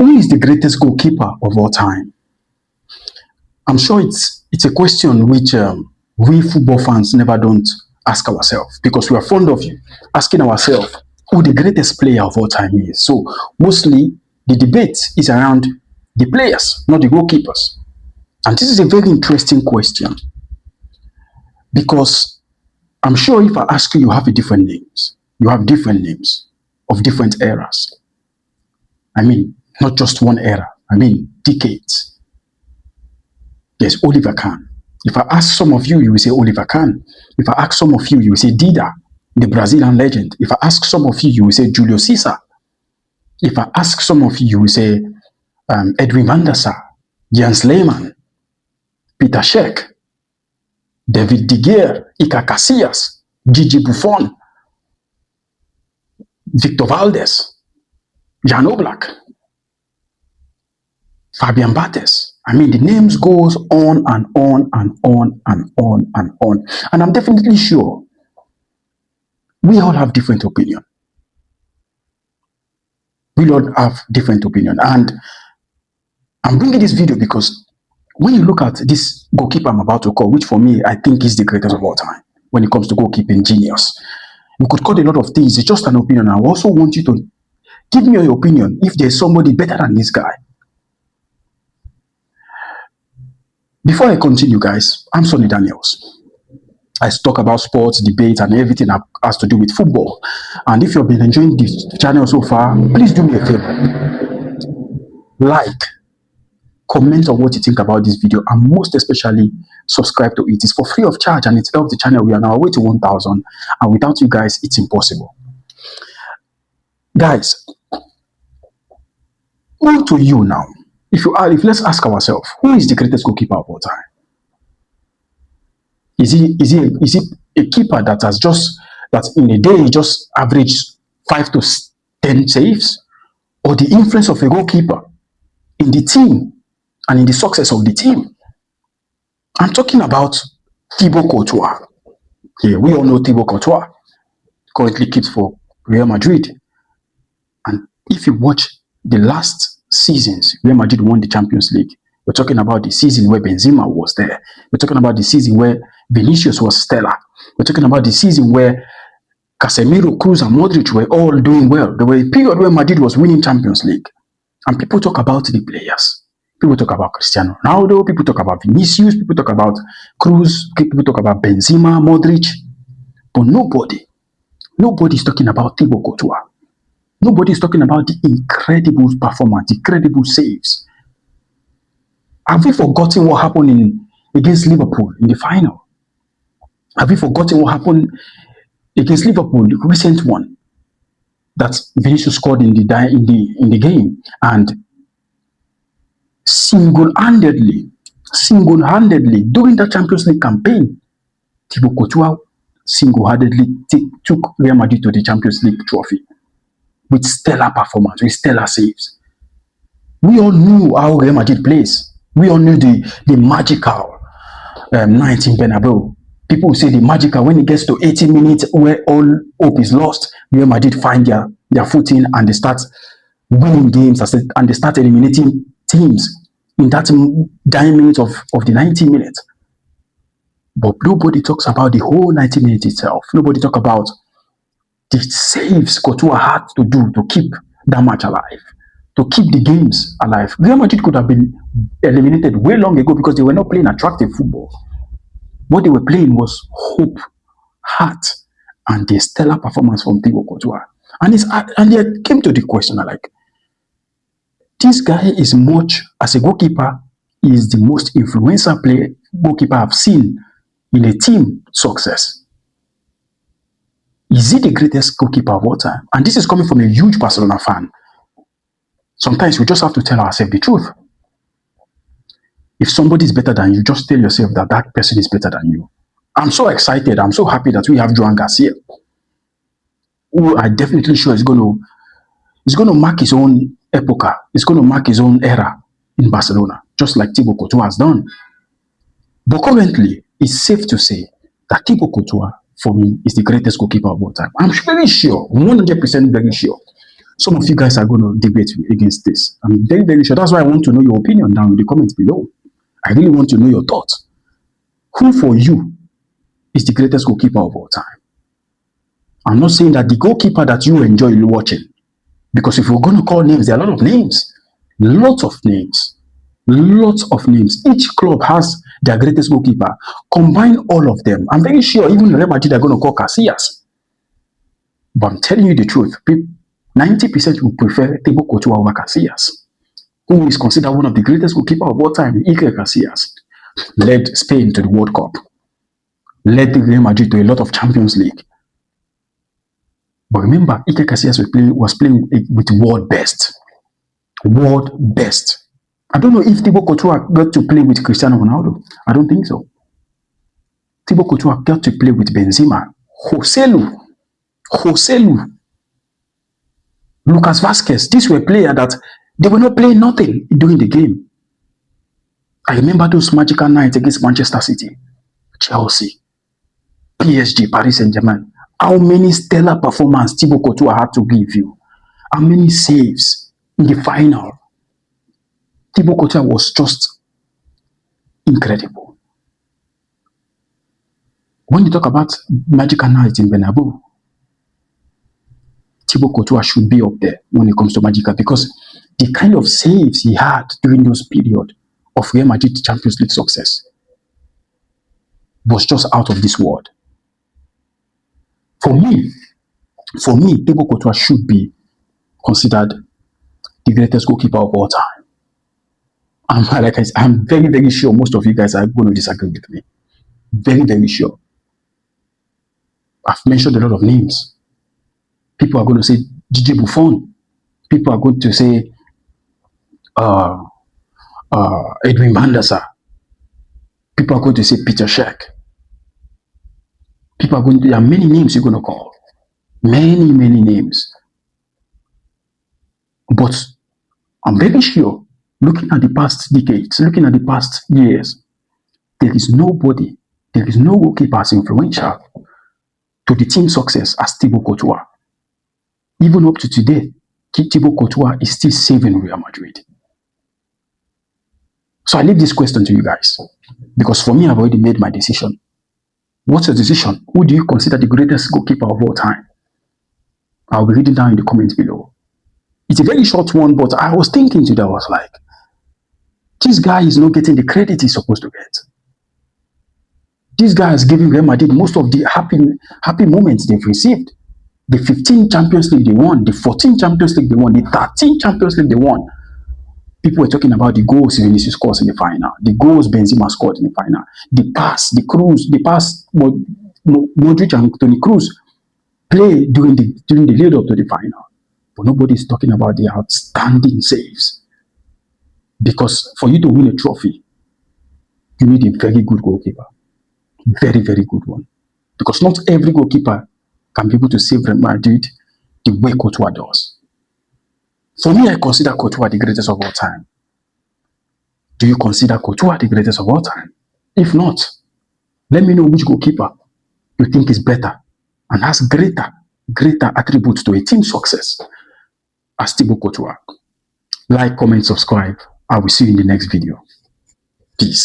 Who is the greatest goalkeeper of all time? I'm sure it's a question which we football fans never don't ask ourselves, because we are fond of asking ourselves who the greatest player of all time is. So mostly the debate is around the players, not the goalkeepers. And this is a very interesting question, because I'm sure if I ask you, you have different names. You have different names of different eras. I mean, not just one era. I mean, decades. There's Oliver Kahn. If I ask some of you, you will say Oliver Kahn. If I ask some of you, you will say Dida, the Brazilian legend. If I ask some of you, you will say Julio Cesar. If I ask some of you, you will say Edwin van der Sar, Jens Lehmann, Peter Čech, David De Gea, Iker Casillas, Gigi Buffon, Victor Valdez, Jan Oblak, Fabian Barthez. I mean, the names goes on and on and on and on and on. And I'm definitely sure we all have different opinion. We all have different opinion. And I'm bringing this video because when you look at this goalkeeper I'm about to call, which for me, I think is the greatest of all time when it comes to goalkeeping genius. You could call a lot of things. It's just an opinion. I also want you to give me your opinion if there's somebody better than this guy. Before I continue, guys, I'm Sonny Daniels. I talk about sports, debate, and everything that has to do with football. And if you've been enjoying this channel so far, please do me a favor. Like, comment on what you think about this video, and most especially, subscribe to it. It's for free of charge, and it helps the channel. We are now way to 1,000, and without you guys, it's impossible. Guys, on to you now. If let's ask ourselves, who is the greatest goalkeeper of all time? Is he a keeper that in a day he just averaged 5 to 10 saves, or the influence of a goalkeeper in the team and in the success of the team? I'm talking about Thibaut Courtois. Yeah, we all know Thibaut Courtois currently keeps for Real Madrid. And if you watch the last seasons, Real Madrid won the Champions League. We're talking about the season where Benzema was there. We're talking about the season where Vinicius was stellar. We're talking about the season where Casemiro, Kroos, and Modric were all doing well. There were a period where Madrid was winning Champions League. And people talk about the players. People talk about Cristiano Ronaldo. People talk about Vinicius. People talk about Kroos. People talk about Benzema, Modric. But nobody is talking about Thibaut Courtois. Nobody is talking about the incredible performance, the incredible saves. Have we forgotten what happened against Liverpool in the final? Have we forgotten what happened against Liverpool, the recent one that Vinicius scored in the game? And single-handedly during the Champions League campaign, Thibaut Courtois single-handedly took Real Madrid to the Champions League trophy with stellar performance, with stellar saves. We all knew how Real Madrid plays. We all knew the magical night in Bernabeu. People say the magical, when it gets to 80 minutes where all hope is lost, Real Madrid find their footing and they start winning games and they start eliminating teams in that dying minutes of the 90 minutes. But nobody talks about the whole 90 minutes itself. Nobody talks about the saves Courtois had to do to keep that match alive, to keep the games alive. Real Madrid could have been eliminated way long ago because they were not playing attractive football. What they were playing was hope, heart, and the stellar performance from Thibaut Courtois. And they came to the question, this guy is much, as a goalkeeper, he is the most influential goalkeeper I've seen in a team success. Is he the greatest goalkeeper of all time? And this is coming from a huge Barcelona fan. Sometimes we just have to tell ourselves the truth. If somebody is better than you, just tell yourself that person is better than you. I'm so excited. I'm so happy that we have Joan Garcia, who I definitely sure is going to mark his own epocha. It's going to mark his own era in Barcelona, just like Thibaut Courtois has done. But currently, it's safe to say that Thibaut Courtois, for me, is the greatest goalkeeper of all time. I'm very sure, 100% very sure. Some of you guys are going to debate against this. I'm very, very sure. That's why I want to know your opinion down in the comments below. I really want to know your thoughts. Who for you is the greatest goalkeeper of all time? I'm not saying that the goalkeeper that you enjoy watching, because if we're going to call names, there are a lot of names. Lots of names. Lots of names. Each club has their greatest goalkeeper. Combine all of them. I'm very sure even Real Madrid are going to call Casillas. But I'm telling you the truth. 90% will prefer Thibaut Courtois over Casillas, who is considered one of the greatest goalkeepers of all time. Iker Casillas led Spain to the World Cup, led Real Madrid to a lot of Champions League. But remember, Iker Casillas was playing with world best. World best. I don't know if Thibaut Courtois got to play with Cristiano Ronaldo. I don't think so. Thibaut Courtois got to play with Benzema, Joselu, Lucas Vazquez. These were players that they were not playing nothing during the game. I remember those magical nights against Manchester City, Chelsea, PSG, Paris Saint-Germain. How many stellar performances Thibaut Courtois had to give you? How many saves in the final? Thibaut Courtois was just incredible. When you talk about magical nights in Bernabeu, Thibaut Courtois should be up there when it comes to magical, because the kind of saves he had during those periods of Real Madrid Champions League success was just out of this world. For me, Thibaut Courtois should be considered the greatest goalkeeper of all time. And like I said, I'm very, very sure most of you guys are going to disagree with me. Very, very sure. I've mentioned a lot of names. People are going to say DJ Buffon. People are going to say Edwin van der Sar. People are going to say Peter Čech. People are going to, there are many names you're going to call. Many, many names. But I'm very sure, looking at the past decades, looking at the past years, there is nobody, there is no goalkeeper as influential to the team's success as Thibaut Courtois. Even up to today, Thibaut Courtois is still saving Real Madrid. So I leave this question to you guys, because for me, I've already made my decision. What's your decision? Who do you consider the greatest goalkeeper of all time? I'll be reading down in the comments below. It's a very short one, but I was thinking today, I was like, this guy is not getting the credit he's supposed to get. This guy is giving Real Madrid most of the happy moments they've received. The 15 Champions League they won, the 14 Champions League they won, the 13 Champions League they won. People were talking about the goals Vinicius scored in the final, the goals Benzema scored in the final, the pass, the pass Modric and Toni Kroos play during the lead up to the final. But nobody is talking about the outstanding saves. Because for you to win a trophy, you need a very good goalkeeper. Very, very good one. Because not every goalkeeper can be able to save Real Madrid the way Courtois does. For me, I consider Courtois the greatest of all time. Do you consider Courtois the greatest of all time? If not, let me know which goalkeeper you think is better and has greater attributes to a team success as Thibaut Courtois. Like, comment, subscribe. I will see you in the next video. Peace.